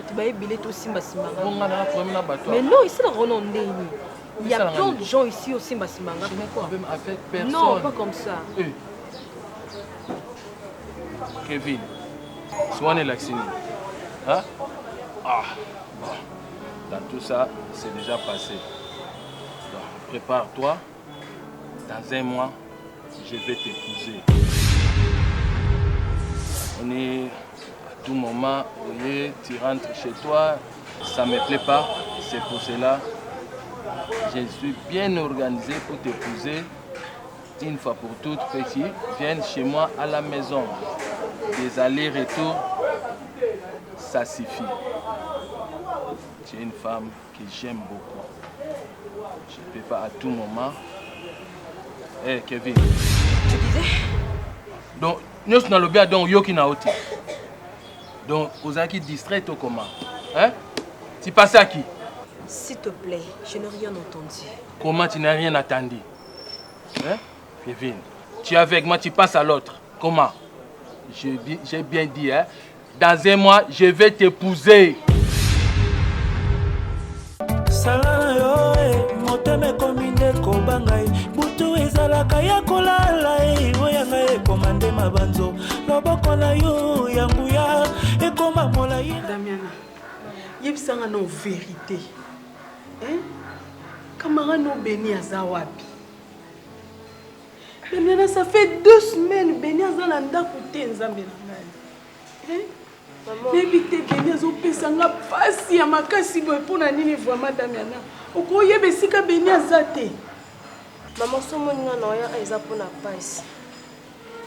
tu vas billet aussi Simanga. Mais non, ici la Ronondé. Il y a plein de gens ici au Simba Simanga. Je n'ai pas problème avec personne. Non, pas comme ça. Kevin, soigne l'accent. Hein? Ah, bon. Dans tout ça, c'est déjà passé. Donc, prépare-toi. Dans un mois, je vais t'épouser. On est à tout moment, oui, tu rentres chez toi, ça ne me plaît pas. C'est pour cela je suis bien organisé pour t'épouser. Une fois pour toutes, petit, viens chez moi à la maison. Des allers-retours, ça suffit. Tu es une femme que j'aime beaucoup. Je ne peux pas à tout moment. Hé, Kevin. Tu disais? Donc, nous sommes dans le bien, donc, Yoki Naoti. Donc, vous avez distrait au comment? Hein? Tu passes à qui? S'il te plaît, je n'ai rien entendu. Comment tu n'as rien attendu? Hein? Kevin, tu es avec moi, tu passes à l'autre. Comment? J'ai bien dit, hein? Dans un mois, je vais t'épouser. Damiana, yebisanga non vérité. Hein? Camarade no Beni Azawapi. Damiana, ça fait 2 semaines Beni Azalanda koute nzambe na ngai. Hein? Maman, n'ébite Beni azopesanga pasi ya makasi boye pona nini vraiment Damiana. Okoyeba esika Beni azate. Maman somoninga na oya eza pona pasi.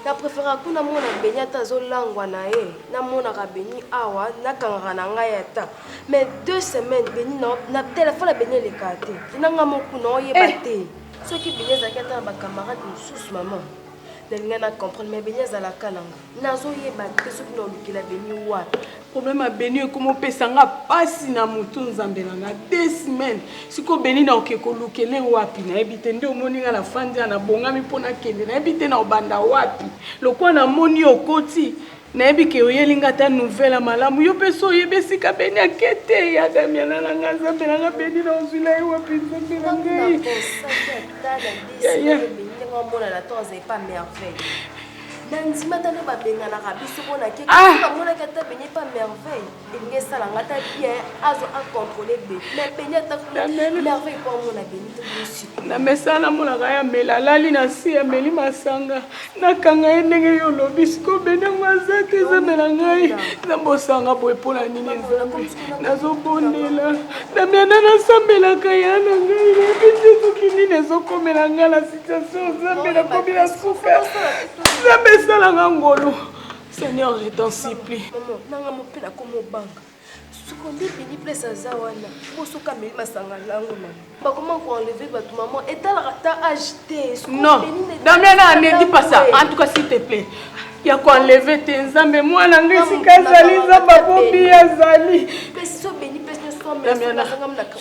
Na préfère kuna mona Beni atazolangwa na ye. Na mona ka Beni awa na kangaka na ngai ata. Mais 2 semaines Beni na téléphone Beni le kate. Nanga moku na oyeba te. Ceux qui Beni zakata na ba camarades sous maman. Dalinga na comprendre mais Beni za la kalanga. Nazo yeba te ceux qui na lukila Beni wa. Problème à Beni comme pesanga pasi na mutu nzambe na 2 semaines. Siko Beni na okeko lukele wapi na ebite nde omoninga na fandi na bongami pona kende na ebite na obanda wapi. Lokwa na moni okoti na ebike oyelinga ta nouvelle malamu yo peso yebesika Beni akete ya Damiana na nzambe na Beni na ozula wapi nzambe na ngai. Pas merveille. Dans maintenant ba benga na kabiso bona ke ka mona ka ta Beni pas merveille. Il ngesa la ngata bien azo a contrôler be. Mais Beni ta merveille pour mona Beni te aussi. Na mesana mona ga ya melalali na si ya meli masanga. Na kanga endenge yo lobisiko Beni ngazate zemela ngai. Na bosanga boy pona nini nzambe. Nazo bondela. Na miana na sambela kaya na ngai. Bisi tukini nezo komela ngala situation zambe na komila suka. Zambe salanga ngolo. Seigneur, je t'en supplie. Maman, nanga mopela komo banga. Sukonde Beni place azawana. Bosoka meli masanga lango maman. Ba comment ko enlever ba maman et elle rata agité. Non. Damiana ne dis pas ça. En tout cas s'il te plaît. Il y a quoi enlever tes nzambe moi na ngisi kazali za babobi yazali. Peso Beni peso Damiana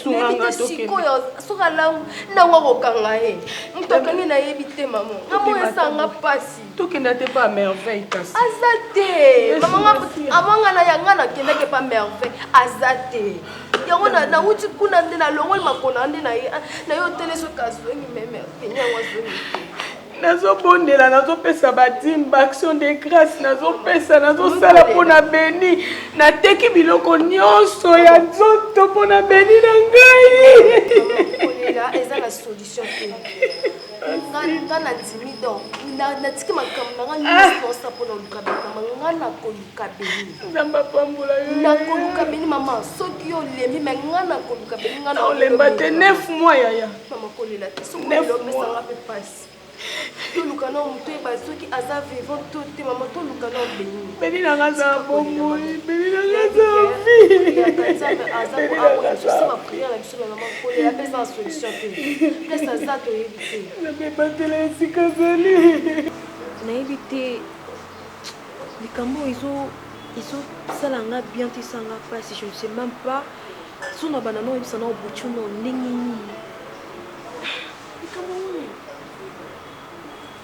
sunga siko yo soka lango na wako kanga e. Mtokangi na yebite maman. Ngamo esanga pasi. Tokenda te pas merveille kasi. Azate. Maman amanga na yanga na kenda ke pas merveille. Azate. Yango na uti kuna ndena longo makona ndena na yo teleso kazwengi meme. Penya wazwengi. Nazo bondela nazo pesa badimba action de grâce nazo pesa nazo sala pona Beni na teki biloko nyonso ya nzoto pona Beni na ngai. Olela eza la solution te. Ngana ndimi donc na tiki makambo ngana nisposa pona lukabena ngana ko lukabeni. Nzamba pambola yo. Na ko lukabeni maman soki yo lemi mais ngana ko lukabeni ngana. Olemba te 9 mois yaya. Maman ko lela te so ko lo pesa ngape passe. Tout le canon, tout est basé qui a vivant tout tes mamans, tout le canon béni. Béni la race à bon Béni la race à vie. Il y a pas ça, mais Azar, je sais ma prière, la mission de maman, pour les appeler sans solution. Laisse Azar te éviter. Je ne peux pas te laisser casser. On a évité. Les cambos, ils sont salanga bien, ils sont pas, si je ne sais même pas. Son abanano, ils sont en bouchon, non, nini. Les cambos.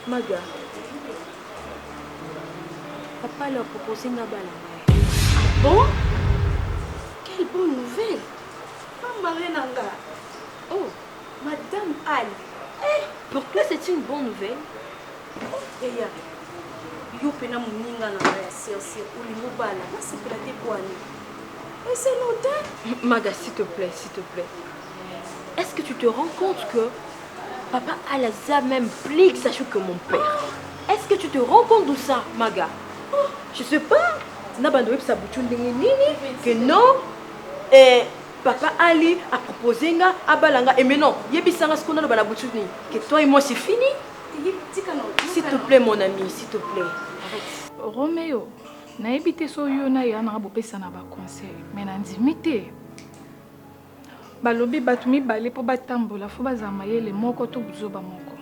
Maga, papa leur proposé Nabalanga. Bon? bonne nouvelle. Maman Nanga. Oh, Madame Ali. Eh, Pour toi, c'est une bonne nouvelle. oh, Eya. Yo pena muninga na ya sirsi ulimu bala. Na sepela te kwani. Et c'est longtemps. Maga, s'il te plaît, s'il te plaît. Est-ce que tu te rends compte que papa Alaza même plus sachant que mon père? Est-ce que tu te rends compte de ça, Maga? Je sais pas. Que non. Et papa Ali a proposé à Balanga. Et maintenant, que toi et moi c'est fini. S'il te plaît, mon ami, s'il te plaît. Arrête. Roméo, nayebi te so yo na ya na bopesa na ba conseil, mais na ndimi te. Balobi batu mibale po batambola fo bazama yele moko to buzoba moko.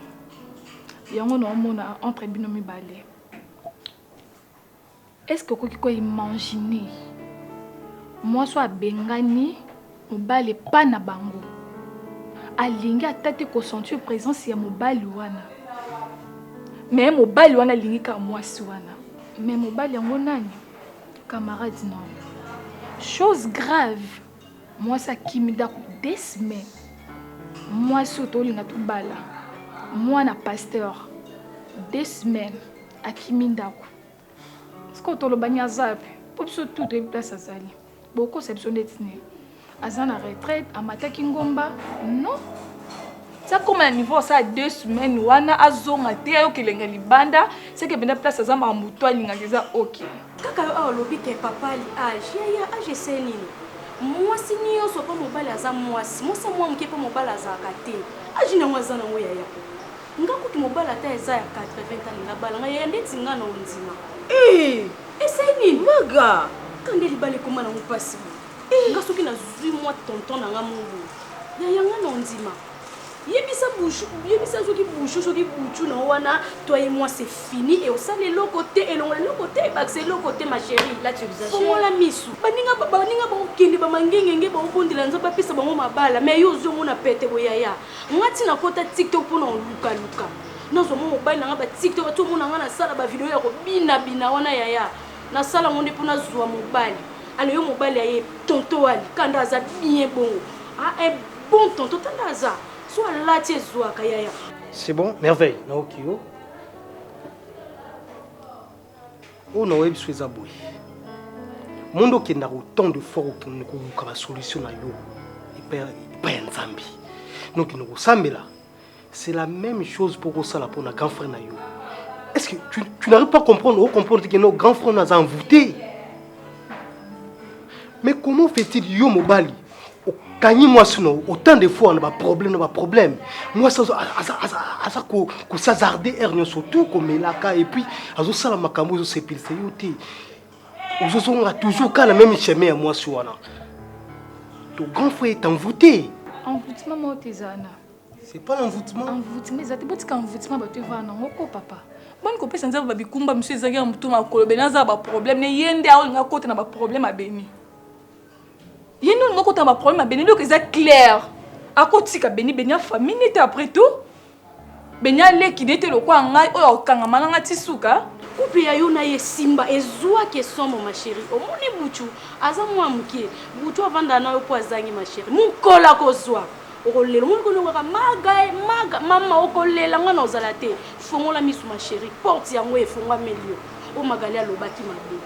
Yango na omona entre bino mibale. Est-ce que okoki ko imaginer moi so abengani mobali pa na bango alingi atate ko sentir présence ya mobali wana, mais mobali wana alingi ka mwasi wana, mais mobali yango nani camarade non. Chose grave, moi ça kimida ko des semaines, moi surtout linga to bala, moi na pasteur 2 semaines akiminda ko. Est-ce que tu as le zapi pour tout de place à Zali? Beaucoup c'est besoin d'être né. Azana retraite, à Mataki Ngomba, non. Ça comme un niveau ça 2 semaines, wana azonga te yo kelenga libanda, c'est que bena place azama muto alinga keza OK. Kaka yo alobi ke papa li âge, ya âge c'est nini? Moi si ni yo so pas mobali aza mwasi, moi ça moi mke pas mobali aza kate. Âge na mwa zana ngoya ya ko. Ngaku ki mobali ata eza ya 80 ans nga bala nga ya ndeti nga na onzima. Eh, essaye nini? Maga. Quand il balé comment na mpasi. Nga soki na zui moi tonton na nga mungu. Ya yanga na onzima. Yebisa bouchou, yebisa soki bouchou, soki bouchou na wana, toi et moi c'est fini et au ça les l'autre côté et l'autre côté bah c'est l'autre côté ma chérie. Là tu exagères. Comment la misu? Baninga ba kende ba mangenge ba bondela nzoba pesa ba mabala mais yo zo mona pete boyaya. Ngati na kota TikTok pona luka luka. Nazo mo mobile nga ba TikTok to mona nga na sala ba video ya ko bina wana yaya. Na sala ngonde pona zuwa mobile. Ale yo mobile ya ye tonto ali kanda za bien bon. Ah un bon tonto tandaza. Soit là tu zuwa kayaya. C'est bon, merveille. Naokio. Oh na web suis aboué. Mondo qui n'a autant de fort que nous avons solution à yo. Il perd un zambi. Donc nous sommes là. C'est la même chose pour ça pour nos grands frères na yo. Est-ce que tu n'arrives pas à comprendre que nos grands frères nous ont envoûtés? Mais comment fait-il yo mobali? Quand moi sinon autant de fois on a pas problème. Moi ça ko s'azarder erno surtout comme là et puis azo sala makambo zo sepilse yoté. Ozo on a toujours quand la même chemin moi sur wana. Ton grand frère est envoûté. Envoûtement mo tezana. C'est pas l'envoûtement. Envoûtement ça te boti ka envoûtement ba te va na ngoko papa. Bon ko pesa nzaba bikumba monsieur zanga mutuma ko benaza ba problème ne yende a nga kote na ba problème a beni. Il y a un autre problème, mais c'est clair. À côté de Beni, famille était après tout. Beni a qui était le coin, oh, quand on a tisuka. Coupe ya yo na ye simba ezwa ke somo ma chérie. Omoni buchu aza mwa mke. Buchu avanda na yo po azangi ma chérie. Mukola ko zwa. Okolelo moni ko ngoka maga mama okolela ngana ozala te. Fongola misu ma chérie. Porte yango efongwa melio. O magali alobaki mabe.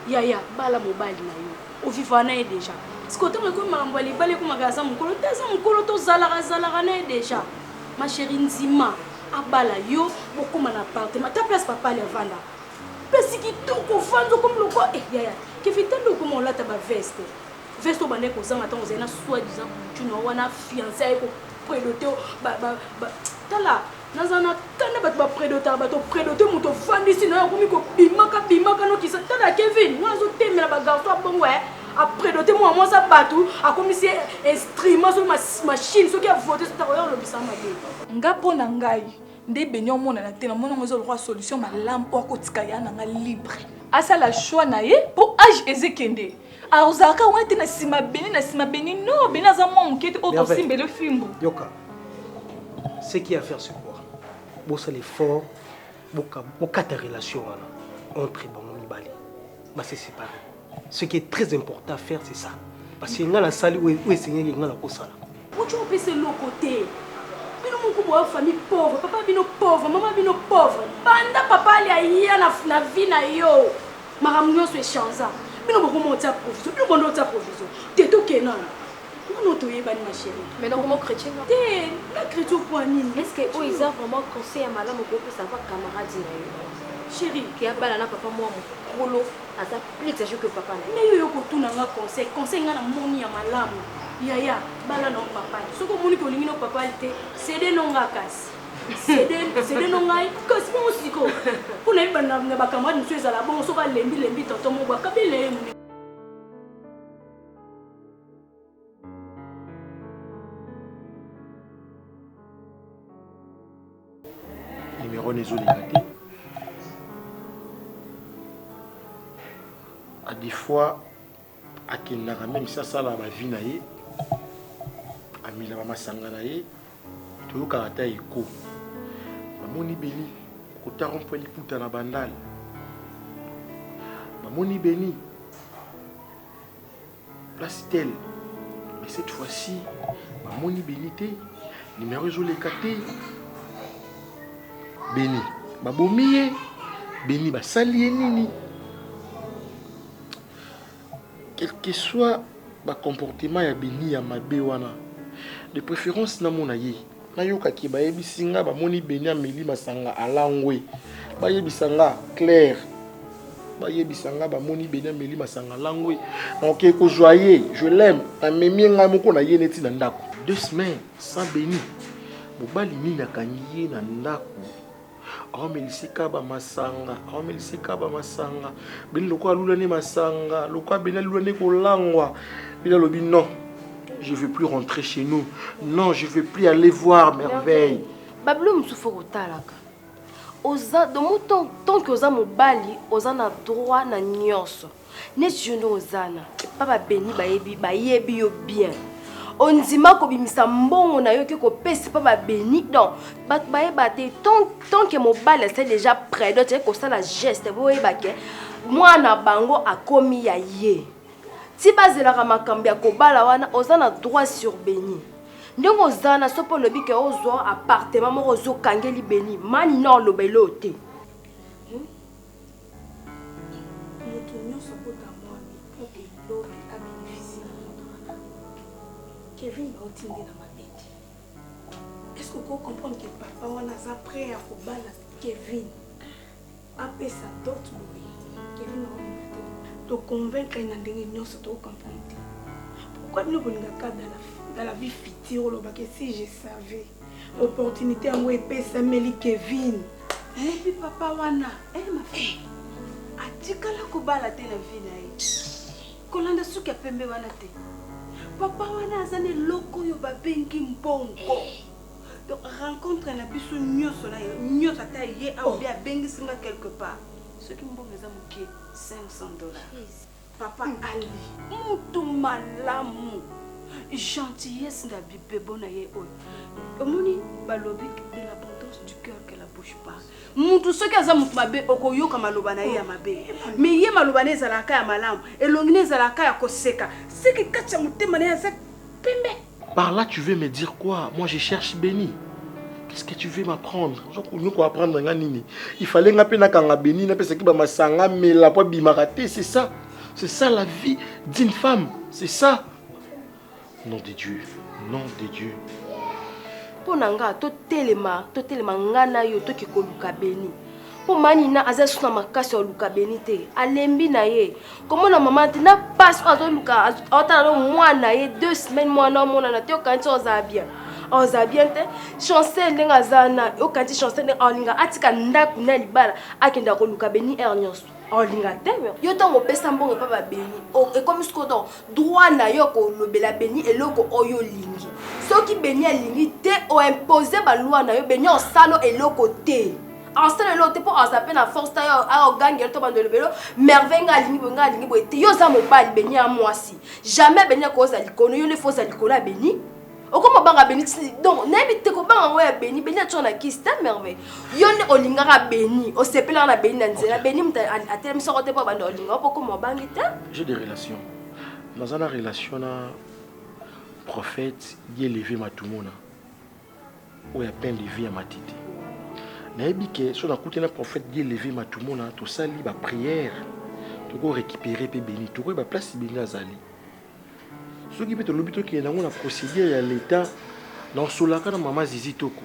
Yaya bala mobali na yo. O vivana e déjà. Parce que tu me dis que tu balé comme un mukolo, tu zala déjà. Ma chérie Nzima, abala yo, beaucoup mon appartement. Ta place papa les vanda. Parce que tout confond comme le quoi. Eh yaya, que fait tant de comment là ta veste. Veste au bané kozanga tant ozena soi-disant tu n'as wana fiancé ko prédoté tala. Nazana tanda ba prédoté ba to prédoté muto vandi sino ko mi ko bimaka no kisa tala Kevin, moi zo temela ba garçon bon ouais. Après doté moi ça batou a commissi instrument sur ma machine ce qui a voté sur ta royaume le bisama de nga pona ngai nde benyo mona na tena mona ngozo roi solution malam po kotika ya na libre asa la choix na ye pour âge ezekende a ozaka wete na sima beni no bena za mo mkete auto simbele fimbo yoka ce qui a à faire c'est quoi bossa l'effort boka ta relation entre bon mibali mais c'est séparé. Ce qui est très important à faire, c'est ça. parce que nga na sali où esengeli nga na kosala. Tu as fait l'autre côté. Mon couple famille pauvre, papa bino pauvre, maman bino pauvre. Banda papa ali aïe na vie na yo. Maramnyo se chanza. Bino boko monta provision, bino bondo ta provision. T'es tout kenan. Non to yeba ma chérie. Mais non comment chrétien? T'es la chrétien pour nini? Est-ce que eux ils ont vraiment conseil à madame pour que ça va camarade na yo? Chérie, qui a bala na papa moi mon kolo asa plus exagéré que papa na. Mais yo ko tuna nga conseil nga na moni ya malamu. Yaya, bala non papa. Ce que mon école no papa était, c'est des non gakas. C'est des non ngai. Que c'est mon siko. Pour ne pas na ba camarade monsieur za la bon so ba lembi tonton mo ba kabele. Numéro nésolégate. À des fois, à qui n'a même ça la vie naïe. Amila mama sangana ye to karata eko mamoni beni kota rompeli puta na bandal mamoni beni place telle mais cette fois-ci mamoni beni te numéro ezolekate beni babomi ye beni basali ye nini quel que soit ba comportement ya beni ya mabe wana de préférence na mona ye na yoka ki ba yebisinga ba moni beni ameli masanga alangwe ba yebisanga clair ba yebisanga ba moni beni ameli masanga alangwe donc ko joyeux je l'aime na memi nga moko na ye neti na ndako 2 semaines sans beni mobali nini akanyi na ndako amelisika ba masanga beni loko alula ne masanga loko beni alula ne kolangwa bila lobi non. Je ne veux plus rentrer chez nous. Non, je ne veux plus aller voir merveille. Bablo msufoko talaka. Oza de mouton tant que oza mobali, oza na droit na nyonso. Ne juno ozana. Papa beni bayebi yo bien. Ondima ko bimisa mbongo na yo ke ko pesi papa beni. Donc bayeba te tant que mobali c'est déjà prêt. Donc c'est ko ça la geste boyeba ke moi na bango akomi ya ye. Si bazela makambi ya kobala wana ozana droit sur beni. Ndenge ozana sopo lobi ke ozo appartement moko ozo kangeli beni mani non lobelo te. Kevin va otindi na mabeti. Est-ce que vous comprenez que papa wana za prêt à kobala Kevin? Apesa d'autres boy. Kevin va te convaincre na ndenge nyonso to comprendre. Pourquoi nous bolingaka dans la vie future lo que si je savais opportunité en épée Samuel Kevin. Et puis papa wana, ma fille. Atikala kobala te na vie na ye. Kolanda suka pembe wana te. Papa wana azane loko yo babengi mbongo. Donc rencontre na biso nyonso na yo, nyonso ata ye a obi abengi singa quelque part. Ce qui mbongo eza moke $500. Papa Ali, mutu malamu. Gentillesse na bibebo na ye oyo. Omoni balobi de l'abondance du cœur que la bouche parle. Mutu soki aza mutu mabe okoyoka maloba na ye ya mabe. Mais ye maloba na ezalaka ya malamu, elongi na ezalaka ya koseka. Seki kati ya motema na ye aza pembe. Par là tu veux me dire quoi? Moi je cherche Béni. Qu'est-ce que tu veux m'apprendre? Apprendre il fallait que Béni c'est ça. C'est ça la vie d'une femme. C'est ça. Nom de Dieu. Nom de Dieu. Ponanga to telema ngana yo to kikoluka Beni. Po manina azasu na makasi o luka Beni te. Alembi na ye. Comment na maman te na passe azo luka otala mwana ye 2 semaines mwana mona na te okanti oza bien. Oza bien te chancel ndenga zana okanti chancel olinga atika ndaku na libala akenda ko luka Beni ernyos. Olinga te yo tango pesa mbongo papa Beni e comme ce que droit na yo ko lobela Beni eloko oyo lingi. Soki Beni alingi te o imposer ba loi na yo Beni o salo eloko te. En sala eloko te po azape na force ta yo a ganger to bando lebelo merveille nga alingi bo te yo za mobali Beni a mwasi. Jamais Beni ko za likono yo le faut za likono a Beni. Okoma banga Beni donc n'habite ko banga ngoya Beni Beni atona kista merveille yone olingara Beni o sepela na Beni nzela Beni mta atelemi soko te po bando olinga poko mo bangi te. J'ai des relations dans une relation na prophète Dieu levé Matumona où il y a plein de vie à matite. Nayebi que sur la côté na prophète Dieu levé Matumona tout ça li ba prière tout ko récupérer pe béni tout ko ba place béni azali. Ce qui peut te lobito qui est dans la procédure ya l'état dans solaka na maman Zizi Toko.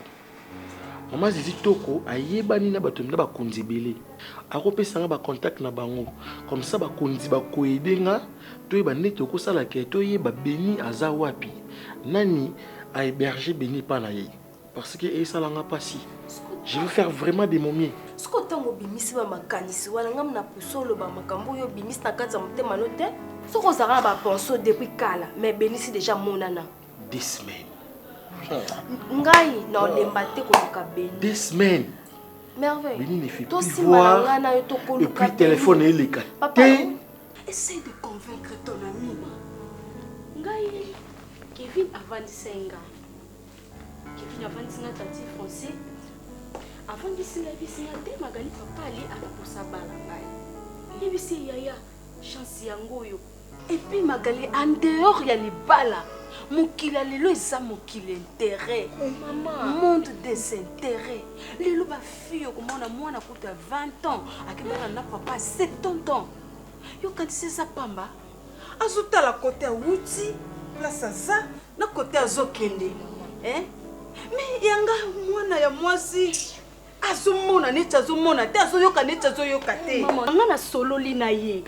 Maman Zizi Toko ayebani na bato na ba konzibele. Akopesa nga ba contact na bango comme ça ba konzi ba koedenga to yeba neto ko sala ke to yeba béni aza wapi. Nani a héberger béni pa na ye parce que et sala nga pasi. Je veux faire vraiment des momies. Ce que tu as bimisi ba makanisi wana ngam na pusolo ba makambo yo bimisi na kati ya motema no te. Ce que ça ba penso depuis kala mais benisi déjà monana. 2 semaines. Ngai na olemba te ko luka beni. 2 semaines. Merveille. Béni ne fait plus voir. Et puis téléphone et les cartes. Essaye de convaincre ton ami. Ngai Kevin avandisenga. Kevin avandisenga tati français. Avandisenga bisinga te magali papa ali akaposa bala ngai. Yebisi yaya chance yango yo. Et puis magali en dehors ya libala. Mokila lelo eza mokila intérêt. Maman, monde des intérêts. Lelo ba fille komona mwana kuta 20 ans, akibana na papa 70 ans. Yo kanisi eza pamba. Azuta la côté wuti, place ça, na côté azokende. Hein? Mais yanga mwana ya mwasi. Azomona neti azomona te azoyoka neti azoyoka te. Maman, nga na solo lina ye.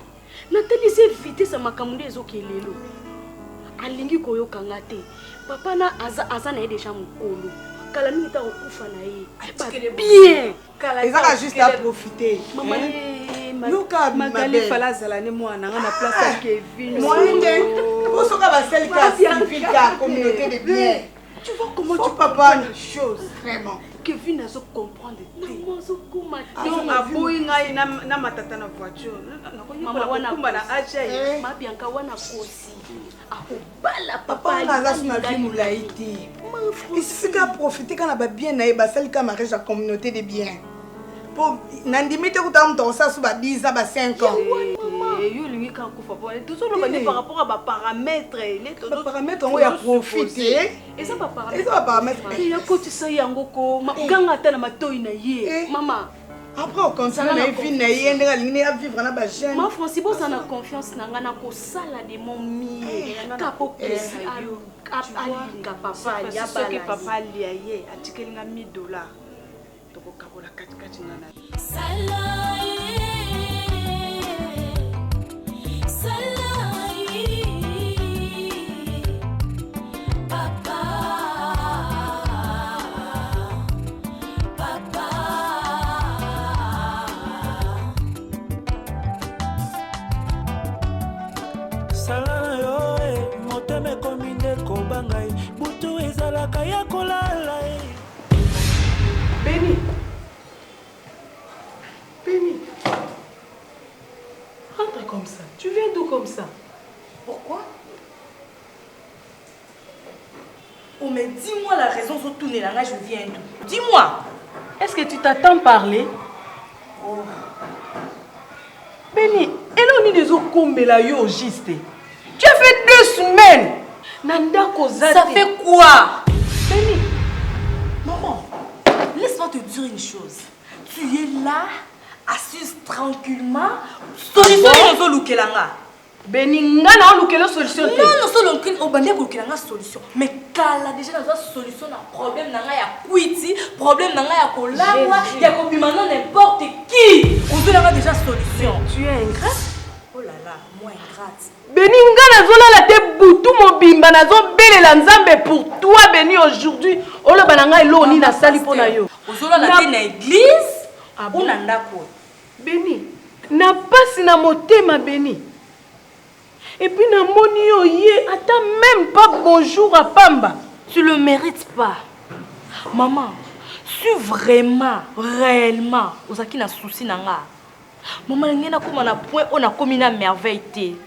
Na telise vitesse makambo ezokelelo. Alingi koyoka ngate. Papa na aza na déjà mukolo. Kala mingi ta okufa na ye. Bien. Kala ezaka juste à profiter. Maman yoka magali fala zala ne mwana nga na place ya Kevin. Moi bosoka ba sel ka civil ka communauté de bien. Tu vois comment tu peux pas une chose vraiment. Kevin azo comprendre. Non zo kuma. Donc aboyi ngai na matata na voiture. Mama wana kumba na acha. Ma Bianca wana kosi. Akobala papa na la suna vie moulaïti. Il suffit qu'à profiter quand on a bien naï ba sel ka mariage la communauté de bien. Pour nandimite ko tam to ça sous ba 10 ans ba 5 ans. Yo lingi ka ko fa bon. Tout ça le par rapport à ba paramètres, les tout paramètres on y a profiter. Et ça pas paramètres. Et ça pas paramètres. Il y a côté ça yango ko ganga ta na matoi na ye. Maman. Après on continue na vie na ye ndnga lingi na vivre na ba jeune. Ma Francis bo ça na confiance na nga na ko sala de mon mie. Ka po pesi ayo. Alinga papa ya bala. Que papa lia ye atikelinga $1000. Toko kabola katikati nana. Sala yo moteme kominde kobangai butu ezalaka ya kolala. Béni. Béni. Rentre comme ça. Tu viens d'où comme ça? Pourquoi? Oh mais dis-moi la raison sur tout là, je viens d'où? Dis-moi. Est-ce que tu t'attends parler? Oh. Béni, elle a des eaux comme la yo juste. Tu as fait 2 semaines. Nanda Kozate. Ça fait quoi? Béni. Maman, laisse-moi te dire une chose. Tu es là, assise tranquillement. Solution est dans le Langa. Béni, ngana ou quelle solution? Non, non, solo kin obande ko kilanga solution. Mais kala déjà dans la solution na problème nanga ya kwiti, problème nanga ya kolangwa, ya ko bimana n'importe qui. On veut là déjà solution. Tu es ingrat? Oh là là, moi ingrate. Béni ngana zola la te butu mobimba nazo belela nzambe pour toi béni aujourd'hui. Olo bananga eloni na sali pona yo. Ozola na te na église, ou na ndako. Béni, na pasi na motema béni. Et puis na moni yo ye, attends même pas bonjour à Pamba. Tu le mérites pas. Maman, si vraiment, réellement, vous avez un souci nanga. Maman, vous avez un point où on a commis une merveille.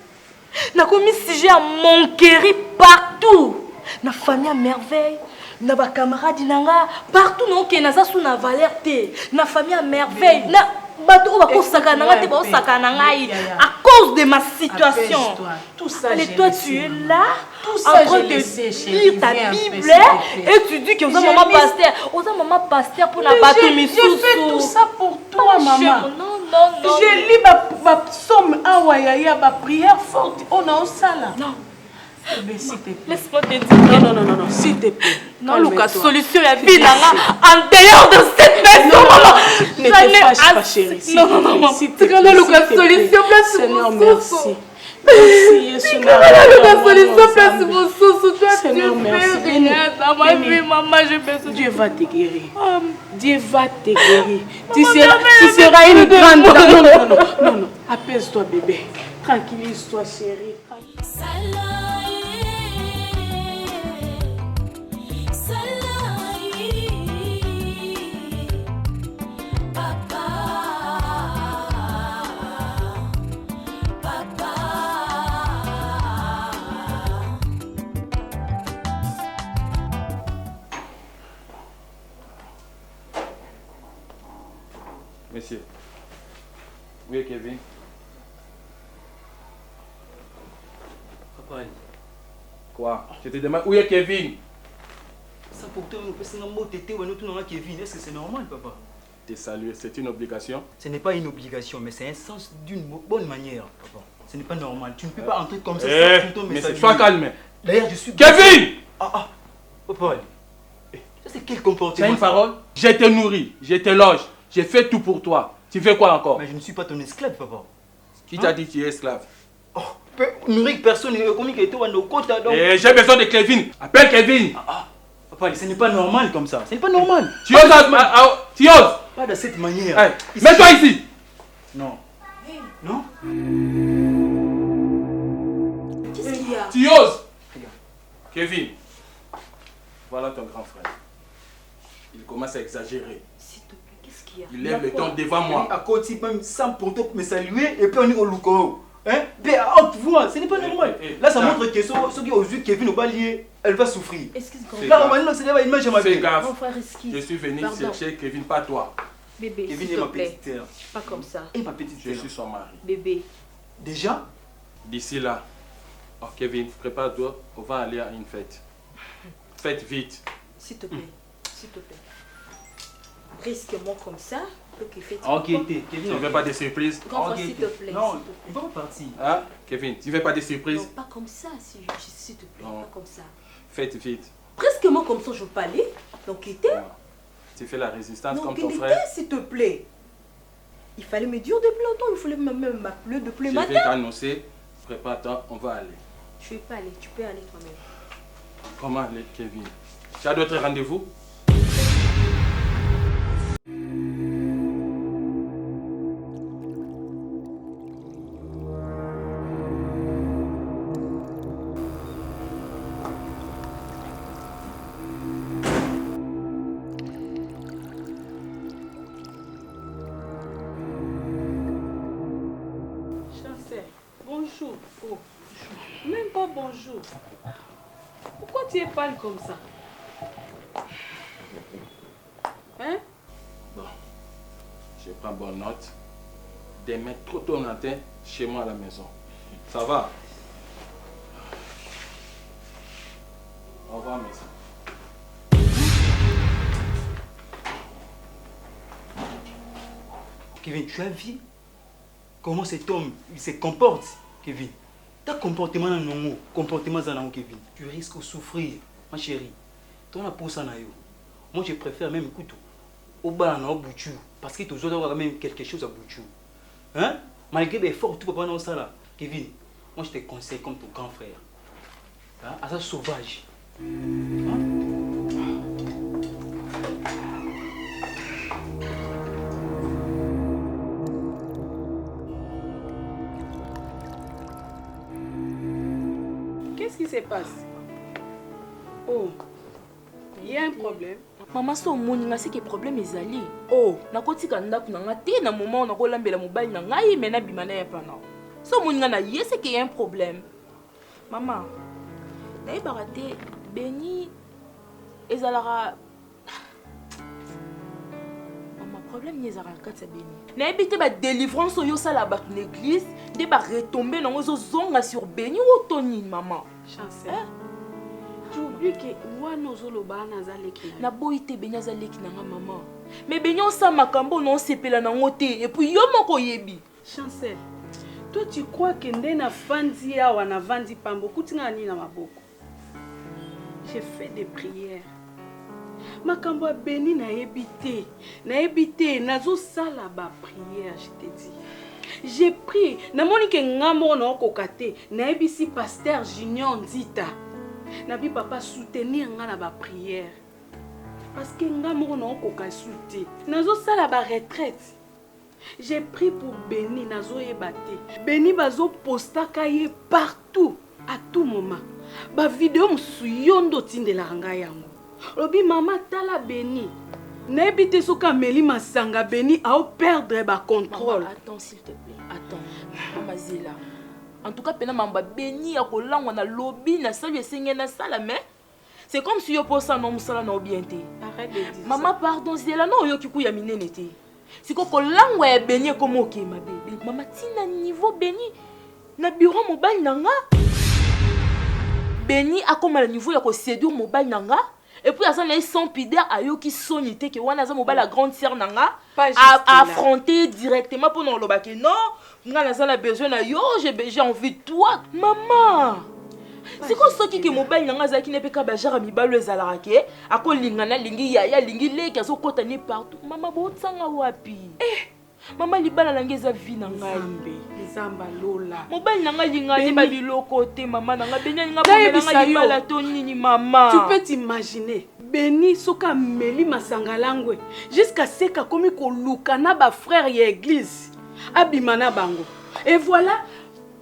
On a commis sujet à monquérir partout. Na famille à merveille, na ba camarade nanga, partout non que na sous na valeur té. Na famille à merveille, na bato oyo bakosaka na ngai te baosaka na ngai à cause de ma situation. Tout ça, allez, toi tu es là en train de lire ta Bible et tu dis que vous êtes maman pasteur pour la bateau. Je fais tout ça pour toi, maman. Non. Je lis ma psaume awayaya, ma prière forte. On a au sala. Non. S'il te plaît. Laisse-moi te dire. Non, s'il te plaît. Non, Lucas, solution la vie en dehors de cette maison, maman. Ne te fâche pas, chérie. Non. S'il te plaît. Lucas, solution, place Seigneur, mon merci. Merci, Yesu. Lucas, solution, place mon sous. Toi, Seigneur, tu merci. fais rien dans ma vie, maman, je besoin. Dieu va te guérir. Dieu va te guérir. Tu seras une grande dame. Non. Apaise-toi, bébé. Tranquillise-toi, chérie. Monsieur, où est Kevin? Papa. Quoi? Je te demande où est Kevin? Ça pour toi, c'est un mot tété ou un autre nom Kevin. Est-ce que c'est normal, papa? Te saluer, c'est une obligation? Ce n'est pas une obligation, mais c'est un sens d'une bonne manière, papa. Ce n'est pas normal. Tu ne peux pas entrer comme ça sans plutôt me saluer. Sois calme. D'ailleurs, je suis... Kevin! Papa. Ça, c'est quel comportement? Tu as une parole? Je te nourris, je te loge, j'ai fait tout pour toi. Tu fais quoi encore? Mais je ne suis pas ton esclave, papa. Qui t'a dit que tu es esclave? Nourrir personne, j'ai besoin de Kevin. Appelle Kevin. Papa, ce n'est pas normal comme ça. Ce n'est pas normal. Tu oses? Pas de cette manière. Mets-toi ici. Non. Qu'est-ce qu'il y a? Tu oses? Kevin, voilà ton grand frère. Il commence à exagérer. S'il te plaît, qu'est-ce qu'il y a? Il lève le ton devant moi. À côté, même sans pourtant me saluer, et puis on est au Louko. Hein? Mais à haute voix, ce n'est pas normal. Là, ça montre que ceux qui ont vu Kevin au balier, elle va souffrir. Excuse-moi. Là, on va dire, c'est une image de ma vie. Fais gaffe. Mon frère, excuse. Je suis venu chercher Kevin, pas toi. Bébé, Kevin s'il est te ma plaît. petite sœur. Pas comme ça. Et ma petite Je sœur. suis son mari. Bébé. Déjà? D'ici là, Kevin, prépare-toi, on va aller à une fête. Faites vite. S'il te plaît. S'il te plaît. Risque-moi comme ça. Ok, tu ne veux pas de surprise? Grand frère, s'il te plaît. Non, il va pas partir. Hein? Kevin, tu ne veux pas de surprise? Non, pas comme ça, s'il te plaît. Non. Pas comme ça. Faites vite. Presque moi comme ça, je peux aller. Donc, quitter. Tu fais la résistance Non, comme ton quitter, frère. s'il te plaît. Il fallait me dire depuis longtemps. Il fallait même m'appeler depuis le Je matin. vais t'annoncer. Prépare-toi, on va aller. Je ne vais pas aller. Tu peux aller toi-même. Comment aller, Kevin? Tu as d'autres rendez-vous? Bonjour. Oh, même pas bonjour. Pourquoi tu es pâle comme ça? Hein? Bon, je prends bonne note. Demain, trop tôt matin, chez moi à la maison. Ça va? Au revoir, maison. Kevin, tu as vu comment cet homme il se comporte, Kevin? Ta comportement dans non comportement dans Kevin, tu risques de souffrir, ma chérie. Toi, on a pour ça na yo. Moi, je préfère même écoute au bas au boutu parce que tu dois avoir même quelque chose à boutu. Hein? Malgré l'effort tout papa dans ça là, Kevin, moi je te conseille comme ton grand frère. Hein? À ça sauvage. Hein? Qu'est-ce qui se passe? Oh, il y a un problème. Maman, so moninga c'est que problème ezali. Oh, nakotika ndaku na ngati na moment na kolambela mobali na ngai mena bimana ya pana. So moninga na ye c'est qu'il y a un problème. Maman, naye barate Beni ezalara. Maman, problème ni ezara kati ya Beni. Na ebité ba délivrance yo sala ba l'église, de ba retomber na zo zonga sur Béni ou Tony maman. Chancel. Tu oublies que wana ozoloba na zaleki. Na boité Béni azaleki na maman. Mais Béni on sa makambo non sepela na ngote et puis yo moko yebi. Chancel. Toi tu crois que ndena fandi awa na vandi pambo kutinga ni na maboko. J'ai fait des prières. Makambo a béni na ebité. Na ebité nazo sala ba prière, je te dis. J'ai prié. Na moni ke ngamo na okokate. Na ebisi pasteur Junior Nzita. Na bi papa soutenir nga na ba prière. Parce que ngamo na okoka souté. Nazo sala ba retraite. J'ai prié pour Béni nazo ebate. Béni bazo postaka ye partout, à tout moment. Ba vidéo mususu yondo tindela nga yango. Lobi mama tala Béni. N'ébite soka meli masanga Béni à perdre ba contrôle. Maman, attends s'il te plaît. Attends. Maman Zéla. En tout cas pena mamba Béni ya kolangwa na lobby na salu esenge na sala mais c'est comme si yo posa no musala na obienté. Arrête de dire maman ça. Pardon Zéla no yo kiku ya minene te. Si ko kolangwa ya Béni comme OK ma bébé. Maman tina niveau Béni na bureau mobile nanga. Béni a comme le niveau ya ko séduire mobile nanga. Et puis, il y a son pideur à yo qui sonité que wana za mobile la grande sœur nanga à affronter directement pour nous le non, nga na besoin na yo, j'ai envie de toi, maman. C'est quoi ce qui mobile nanga za qui ne peut pas bajara mi balo ezala ke ako lingana lingi ya lingi le ki azo kota ni partout. Maman bo tsanga wapi? Maman libala nanga za vie na ngai. Nzamba lola. Mobile nanga linga ni ba biloko te maman nanga benya nga bomela libala to nini maman. Tu peux t'imaginer Béni soka meli masangalangwe jusqu'à ce que komi ko lukana ba frère ya église abimana bango. Et voilà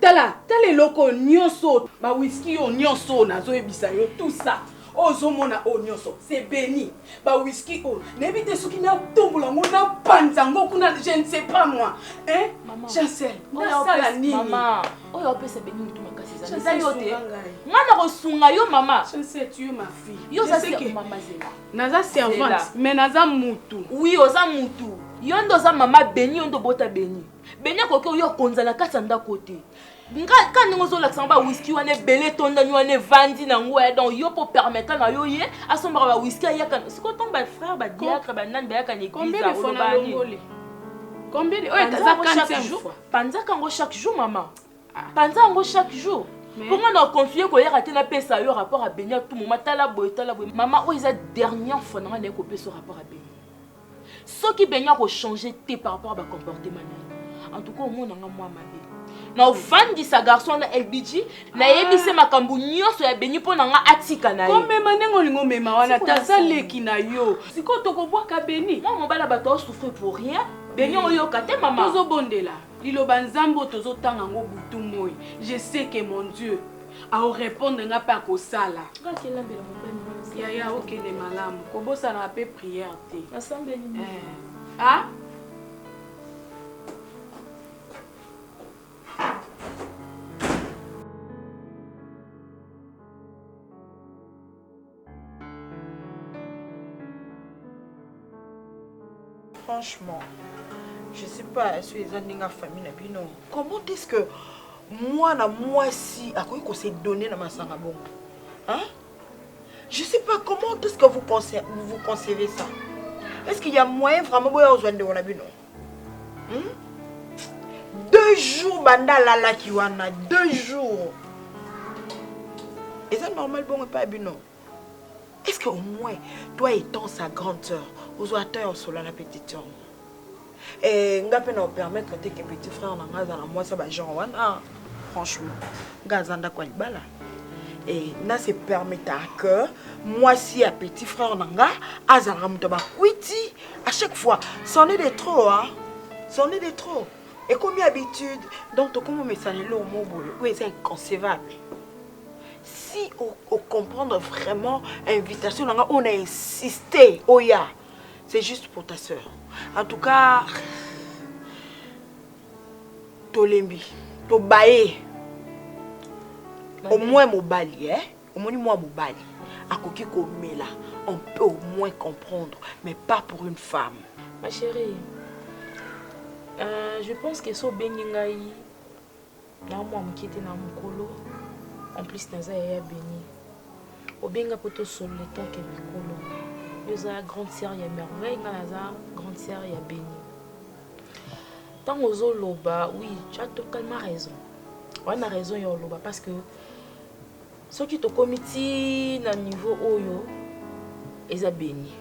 tala loko nyonso ba whisky yo nyonso nazo ebisa yo tout ça. Ozomona o nyonso c'est Béni ba whisky o nebite soki na tombola ngona panzango kuna je ne sais pas moi hein Chancel na sala nini maman oyo opesa Béni mutu makasi za yote ngana ko sunga yo maman Chancel tu es ma fille yo ça c'est maman Zéla naza servante mais naza mutu oui oza mutu yo ndo za maman Béni yo ndo bota Béni Béni ko yo konzala katanda côté quand nous avons l'accent ba whisky on est belé tonda nous on est vandi na ngwa donc yo pour permettre na yo ye à son ba whisky ya kan c'est quoi ton ba frère ba diacre ba nan ba kan église combien de fois na longolé combien de chaque jour panza kango chaque jour maman panza kango chaque jour comment on continuer ko ya rater na pesa yo rapport à Béni tout moment tala boy maman o isa dernière fois na ko pesa rapport à Béni ce qui Béni a changer té par rapport à ba comportement en tout cas au monde nga moi ma vie na vandi sa garçon na LBG na yebise makambu nyonso ya Béni po nanga atika na ye comme manengo lingo mema wana taza leki na yo siko tokobwaka Béni moi mobala bato souffre pour rien Béni oyo kate maman tozo bondela liloba nzambo tozo tanga ngo butu moi je sais que mon Dieu a répondre nga pa ko sala ya OK de malamu kobosa na pe prière te assemblée ah Franchement, je ne sais pas si les gens famille non. Comment est-ce que moi si à quoi qu'on s'est donné dans ma sanabon? Hein? Je ne sais pas comment est-ce que vous concevez ça. Est-ce qu'il y a moyen vraiment de vous de non? 2 jours banda la kiwana 2 jours. Et ça normal bon pas non. Est-ce qu'au moins, toi étant sa grande sœur, aux auteurs sur la petite sœur, et nga peut nous permettre que petit frère n'a pas moi ça va genre wana franchement gazanda kwa libala et na se permettre que moi si à petit frère nanga azala muto ba kwiti à chaque fois c'en est de trop hein c'en est de trop et comme habitude donc comment me saler au mot oui c'est inconcevable. Si on comprendre vraiment l'invitation, on a insisté, Oya, c'est juste pour ta soeur. En tout cas, Tolembi, Tobaye, au moins Mobali, hein? Au moins Mobali, à Koki Komela, on peut au moins comprendre, mais pas pour une femme. Ma chérie, Je pense que so beningai na moi mkete na mukolo en plus naza ya béni obenga poto sol le temps que mikolo yoza grande sœur ya merveille nga naza grande sœur ya béni tant ozo loba oui tu as totalement raison on a raison ya loba parce que soki to komiti na niveau oyo eza béni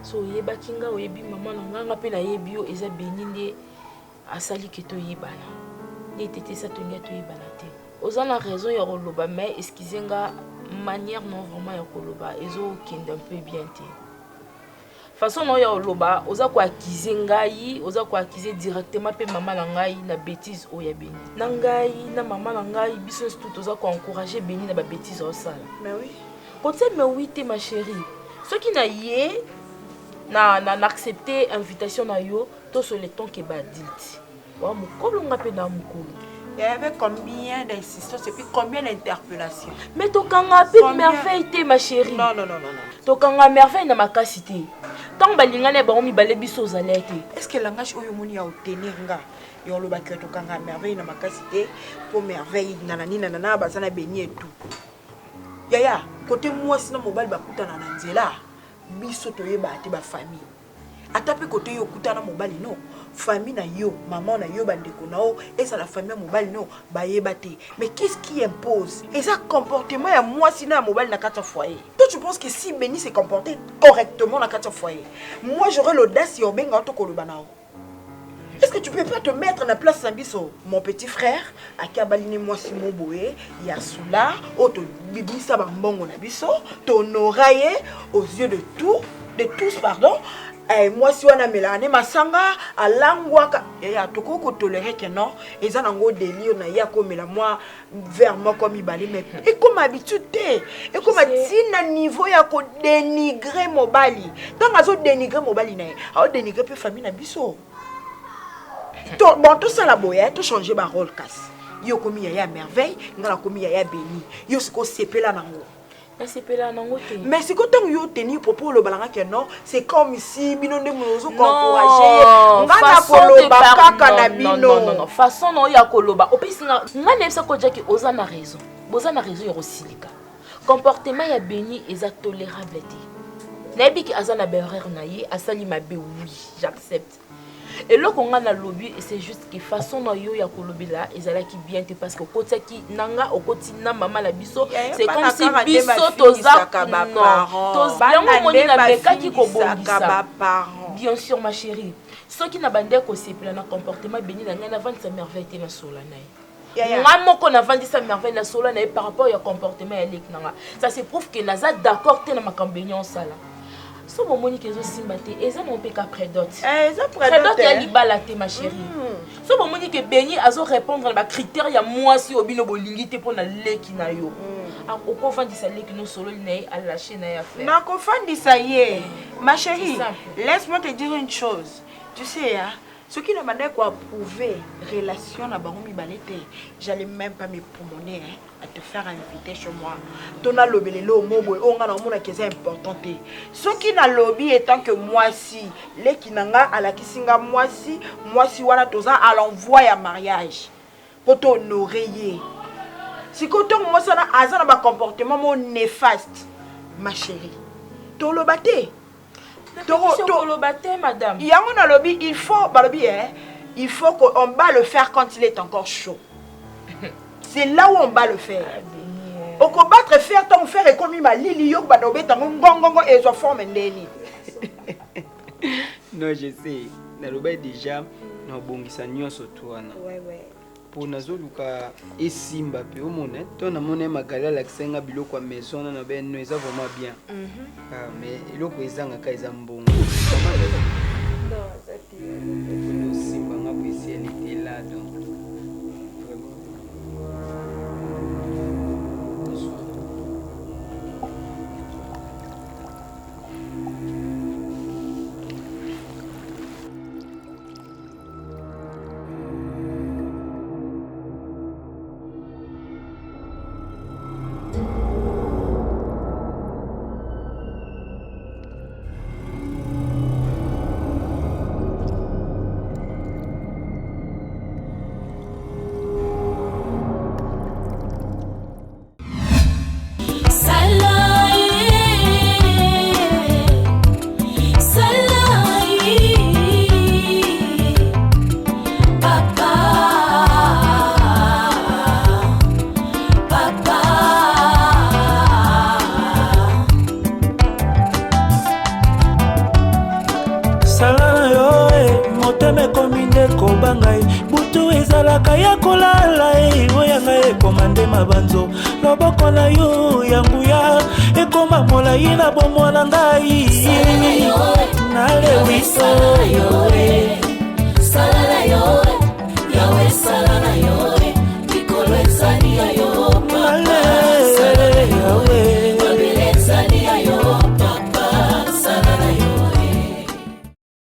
so yebaki nga oyebi mama na nga mpe nayebi yo eza béni nde asali ke toyebana nde tete sa tongi toyebana te oza na raison ya koloba mais excusez nga manière non vraiment ya koloba ezokende un peu bien te façon non ya koloba oza koaccuser ngai oza koaccuser directement mpe mama na ngai na bêtise oyo ya béni na ngai na mama na ngai biso tout oza koencourager béni na babêtise osala mais oui kote mais oui te ma chérie soki na ye na accepter invitation na yo to sur le temps que ba adulte wa mukolo nga pe na mukolo il y avait combien d'insistances et puis combien d'interpellations mais tokanga pe merveille te ma chérie non tokanga merveille na makasi te tant balingane ba omi bale biso zalete est-ce que langage oyo moni ya obtenir nga yo lo ba que tokanga merveille na makasi te pour merveille nanana bazana béni et tout yaya côté moi sinon mobile bakutana na nzela biso toyeba te ba famille ata pe côté yo kutana mobile non famille na yo maman na yo bandeko na o et ça la famille mobile non ba yeba te mais qu'est-ce qui impose et ça comportement ya moi sinon à mobile na kata foyer toi tu penses que si Béni s'est comporté correctement na kata foyer moi j'aurais l'audace yo benga to koloba na o. Est-ce que tu peux pas te mettre à la place Sambiso, mon petit frère, à Kabaline moi si mon boé, Yasula, auto bibisa bambongo na biso, ton oreille aux yeux de tous pardon. Et moi si on a mélane masanga à langwaka et à toko ko tolérer que non, et ça nango délire na ya comme la moi vers moi comme ibali mais et comme habitude et comme tina niveau ya ko dénigrer mobali. Tant azo dénigrer mobali na, a dénigrer pe famille na biso. Bon, tout ça la boya, tout changer ma rôle casse. Yo komi ya merveille, ngala komi ya béni. Yo siko sepela nango. Na sepela nango te. Mais siko tant yo tenir propos le balanga que non, c'est comme si bino de mozo encourager. Ngana koloba kaka na bino. Non, façon non ya koloba. Opesi ngana epsa ko jaki oza na raison. Boza na raison yo silika. Comportement ya béni est tolérable te. Nabi ki azana berrer na ye, asali mabe oui, j'accepte. Et là qu'on a lobby c'est juste que façon na yo ya kolobi là ezala ki bien te parce que kotaki nanga okotina mama la biso c'est comme si biso toza non moni na beka ki ko bongisa bien sûr ma chérie ce qui na bande ko sepela na comportement béni na ngana vendre sa merveille te na sola nae moi moko na vendre sa merveille na sola nae par rapport au comportement ya lek nanga ça se prouve que naza d'accord te na makambenya sala. So bon moni kezo simbate eza mon peka prédote prédote ya libala te ma chérie so bon moni ke béni azo répondre na critères ya moi si obino bolingi te pona leki na yo oko fandisa leki no solo na a lâcher na ya faire na ko fandisa ye ma chérie laisse-moi te dire une chose tu sais hein ce qui ne m'a pas approuvé relation na bango mibalete j'allais même pas me promener hein, à te faire inviter chez moi ton a lobby le mobo on a na que c'est important ce qui na lobby étant que moi si les kinanga à la kisinga moi si wana toza à l'envoi à mariage pour t'honorer si quand moi ça na azana ba comportement mon néfaste ma chérie to lobate madame. Il faut qu'on va le faire quand il est encore chaud. C'est là où on va le faire. Au combattre faire ton frère et comme il m'a lili yo badobe tango ngongo et so forme ndeni. Non, je sais. Naloba déjà na bongisa nyonso twana. Ouais. Pour nazoluka esimba pe omona to na mona magala la kisenga biloko ya maison na ben no eza vraiment bien. Mais eloko ezanga ka eza mbongo. Non, ça le simba nga po esi elle était là donc. ezalaka ya kolala oyanga ekoma nde mabanzo loboko na yo ya nguya ekoma molai na bomoi na ngai nalewiso Salala yo